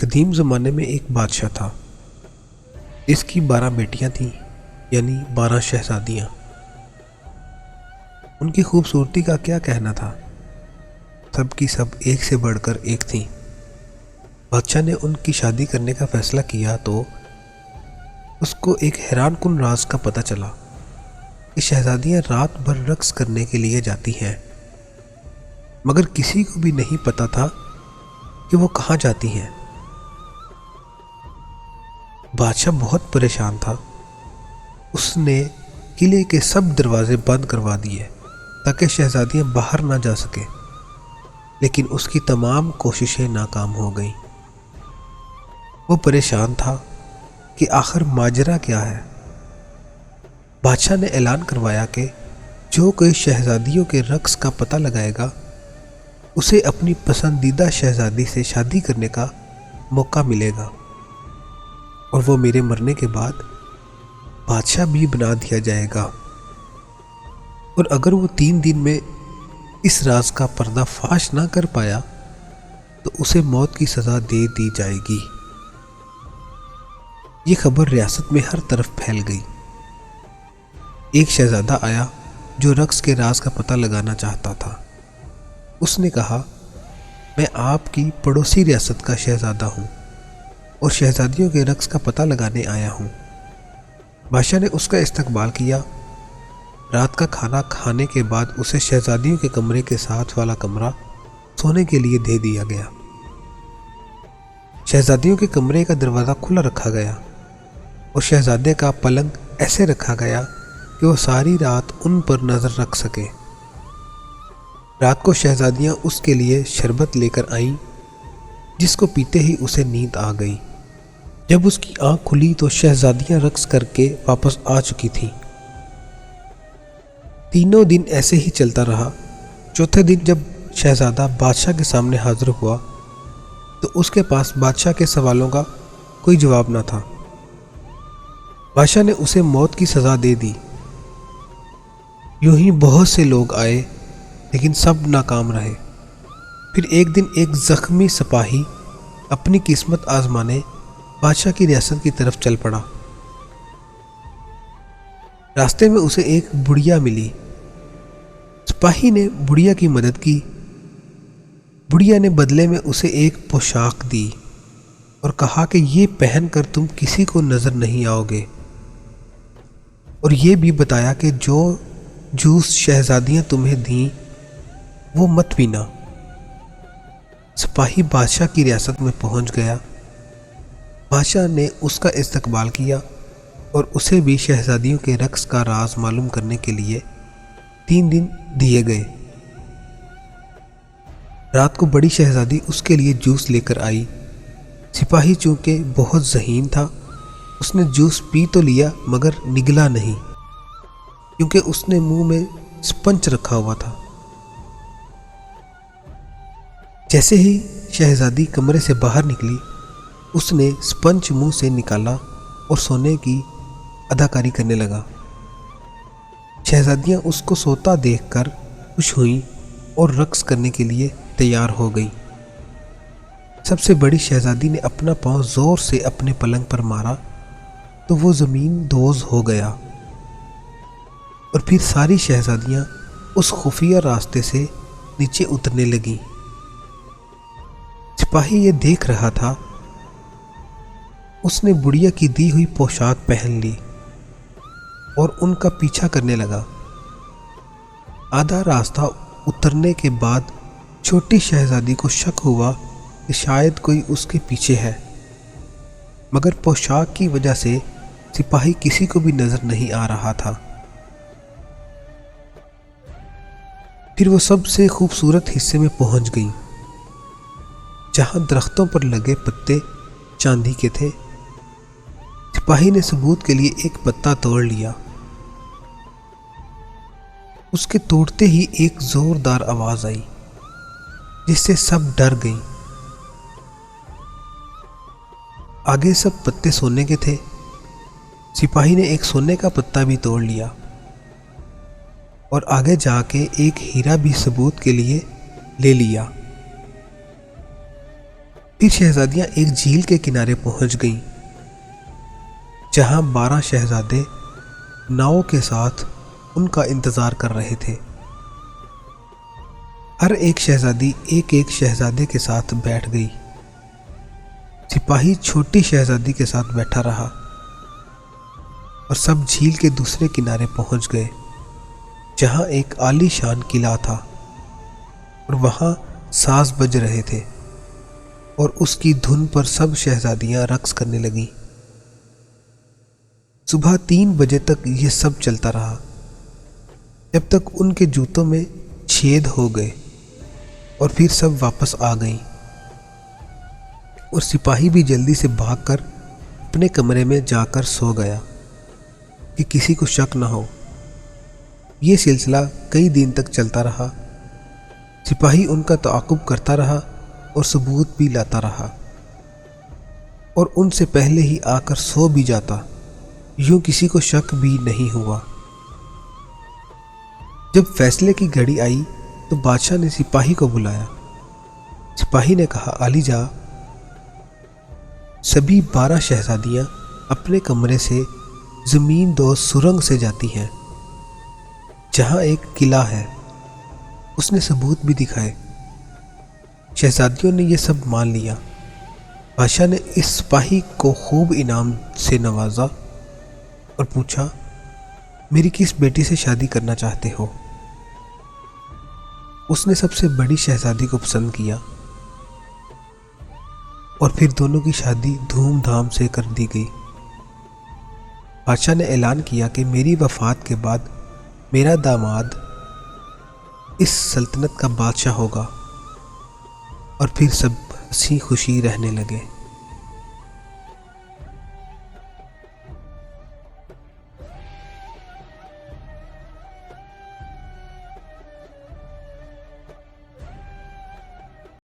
قدیم زمانے میں ایک بادشاہ تھا۔ اس کی 12 بیٹیاں تھیں، یعنی 12 شہزادیاں۔ ان کی خوبصورتی کا کیا کہنا تھا، سب کی سب ایک سے بڑھ کر ایک تھیں۔ بادشاہ نے ان کی شادی کرنے کا فیصلہ کیا تو اس کو ایک حیران کن راز کا پتہ چلا کہ شہزادیاں رات بھر رقص کرنے کے لیے جاتی ہیں، مگر کسی کو بھی نہیں پتہ تھا کہ وہ کہاں جاتی ہیں۔ بادشاہ بہت پریشان تھا۔ اس نے قلعے کے سب دروازے بند کروا دیے تاکہ شہزادیاں باہر نہ جا سکیں، لیکن اس کی تمام کوششیں ناکام ہو گئیں۔ وہ پریشان تھا کہ آخر ماجرا کیا ہے۔ بادشاہ نے اعلان کروایا کہ جو کوئی شہزادیوں کے رقص کا پتہ لگائے گا اسے اپنی پسندیدہ شہزادی سے شادی کرنے کا موقع ملے گا، اور وہ میرے مرنے کے بعد بادشاہ بھی بنا دیا جائے گا، اور اگر وہ 3 دن میں اس راز کا پردہ فاش نہ کر پایا تو اسے موت کی سزا دے دی جائے گی۔ یہ خبر ریاست میں ہر طرف پھیل گئی۔ ایک شہزادہ آیا جو رقص کے راز کا پتہ لگانا چاہتا تھا۔ اس نے کہا، میں آپ کی پڑوسی ریاست کا شہزادہ ہوں اور شہزادیوں کے رقص کا پتہ لگانے آیا ہوں۔ بادشاہ نے اس کا استقبال کیا۔ رات کا کھانا کھانے کے بعد اسے شہزادیوں کے کمرے کے ساتھ والا کمرہ سونے کے لیے دے دیا گیا۔ شہزادیوں کے کمرے کا دروازہ کھلا رکھا گیا اور شہزادے کا پلنگ ایسے رکھا گیا کہ وہ ساری رات ان پر نظر رکھ سکے۔ رات کو شہزادیاں اس کے لیے شربت لے کر آئیں، جس کو پیتے ہی اسے نیند آ گئی۔ جب اس کی آنکھ کھلی تو شہزادیاں رقص کر کے واپس آ چکی تھیں۔ تینوں دن ایسے ہی چلتا رہا۔ چوتھے دن جب شہزادہ بادشاہ کے سامنے حاضر ہوا تو اس کے پاس بادشاہ کے سوالوں کا کوئی جواب نہ تھا۔ بادشاہ نے اسے موت کی سزا دے دی۔ یوں ہی بہت سے لوگ آئے لیکن سب ناکام رہے۔ پھر ایک دن ایک زخمی سپاہی اپنی قسمت آزمانے بادشاہ کی ریاست کی طرف چل پڑا۔ راستے میں اسے ایک بڑھیا ملی۔ سپاہی نے بڑھیا کی مدد کی۔ بڑھیا نے بدلے میں اسے ایک پوشاک دی اور کہا کہ یہ پہن کر تم کسی کو نظر نہیں آؤ گے، اور یہ بھی بتایا کہ جو جوس شہزادیاں تمہیں دیں وہ مت پینا۔ سپاہی بادشاہ کی ریاست میں پہنچ گیا۔ بادشاہ نے اس کا استقبال کیا اور اسے بھی شہزادیوں کے رقص کا راز معلوم کرنے کے لیے 3 دن دیے گئے۔ رات کو بڑی شہزادی اس کے لیے جوس لے کر آئی۔ سپاہی چونکہ بہت ذہین تھا، اس نے جوس پی تو لیا مگر نگلا نہیں، کیونکہ اس نے منہ میں سپنچ رکھا ہوا تھا۔ جیسے ہی شہزادی کمرے سے باہر نکلی، اس نے سپنچ منہ سے نکالا اور سونے کی اداکاری کرنے لگا۔ شہزادیاں اس کو سوتا دیکھ کر خوش ہوئیں اور رقص کرنے کے لیے تیار ہو گئیں۔ سب سے بڑی شہزادی نے اپنا پاؤں زور سے اپنے پلنگ پر مارا تو وہ زمین دوز ہو گیا، اور پھر ساری شہزادیاں اس خفیہ راستے سے نیچے اترنے لگیں۔ سپاہی یہ دیکھ رہا تھا۔ اس نے بڑھیا کی دی ہوئی پوشاک پہن لی اور ان کا پیچھا کرنے لگا۔ آدھا راستہ اترنے کے بعد چھوٹی شہزادی کو شک ہوا کہ شاید کوئی اس کے پیچھے ہے، مگر پوشاک کی وجہ سے سپاہی کسی کو بھی نظر نہیں آ رہا تھا۔ پھر وہ سب سے خوبصورت حصے میں پہنچ گئیں، جہاں درختوں پر لگے پتے چاندی کے تھے۔ سپاہی نے ثبوت کے لیے ایک پتا توڑ لیا۔ اس کے توڑتے ہی ایک زوردار آواز آئی جس سے سب ڈر گئیں۔ آگے سب پتے سونے کے تھے۔ سپاہی نے ایک سونے کا پتا بھی توڑ لیا اور آگے جا کے ایک ہیرا بھی ثبوت کے لیے لے لیا۔ پھر شہزادیاں ایک جھیل کے کنارے پہنچ گئیں جہاں 12 شہزادے ناؤ کے ساتھ ان کا انتظار کر رہے تھے۔ ہر ایک شہزادی ایک ایک شہزادے کے ساتھ بیٹھ گئی۔ سپاہی چھوٹی شہزادی کے ساتھ بیٹھا رہا اور سب جھیل کے دوسرے کنارے پہنچ گئے جہاں ایک عالی شان قلعہ تھا اور وہاں ساز بج رہے تھے اور اس کی دھن پر سب شہزادیاں رقص کرنے لگیں۔ صبح 3 بجے تک یہ سب چلتا رہا جب تک ان کے جوتوں میں چھید ہو گئے اور پھر سب واپس آ گئیں اور سپاہی بھی جلدی سے بھاگ کر اپنے کمرے میں جا کر سو گیا کہ کسی کو شک نہ ہو۔ یہ سلسلہ کئی دن تک چلتا رہا۔ سپاہی ان کا تعاقب کرتا رہا اور ثبوت بھی لاتا رہا اور ان سے پہلے ہی آ کر سو بھی جاتا، یوں کسی کو شک بھی نہیں ہوا۔ جب فیصلے کی گھڑی آئی تو بادشاہ نے سپاہی کو بلایا۔ سپاہی نے کہا، عالی جا، سبھی 12 شہزادیاں اپنے کمرے سے زمین دو سرنگ سے جاتی ہیں جہاں ایک قلعہ ہے۔ اس نے ثبوت بھی دکھائے۔ شہزادیوں نے یہ سب مان لیا۔ بادشاہ نے اس سپاہی کو خوب انعام سے نوازا اور پوچھا، میری کس بیٹی سے شادی کرنا چاہتے ہو؟ اس نے سب سے بڑی شہزادی کو پسند کیا اور پھر دونوں کی شادی دھوم دھام سے کر دی گئی۔ بادشاہ نے اعلان کیا کہ میری وفات کے بعد میرا داماد اس سلطنت کا بادشاہ ہوگا اور پھر سب ہنسی خوشی رہنے لگے۔